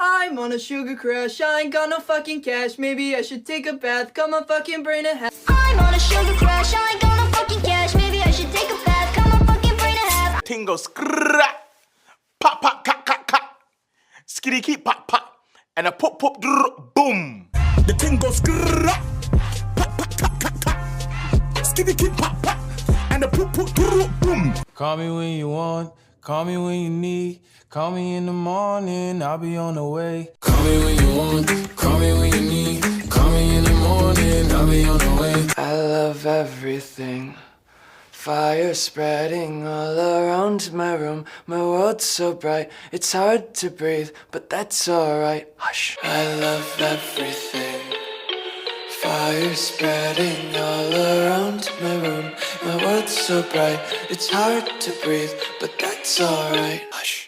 I'm on a sugar crash, I ain't got no fucking cash. Maybe I should take a bath, cut my fucking brain in half. I'm on a sugar crash, I ain't got no fucking cash. Maybe I should take a bath, cut my fucking brain in half. Tingo skrrrra, pop pop cut cut cut, skitty keep pop pop, and a pop pop drr, boom. The thing goes skrrrra, pop pop cut cut cut, skitty keep pop pop, and a pop pop drr, boom. Call me when you want, call me when you need. Call me in the morning, I'll be on the way. Call me when you want, call me when you need. Call me in the morning, I'll be on the way. I love everything. Fire spreading all around my room. My world's so bright, it's hard to breathe, but that's alright. Hush. I love everything. Fire spreading all around my room. My world's so bright, it's hard to breathe, but that's alright. Hush.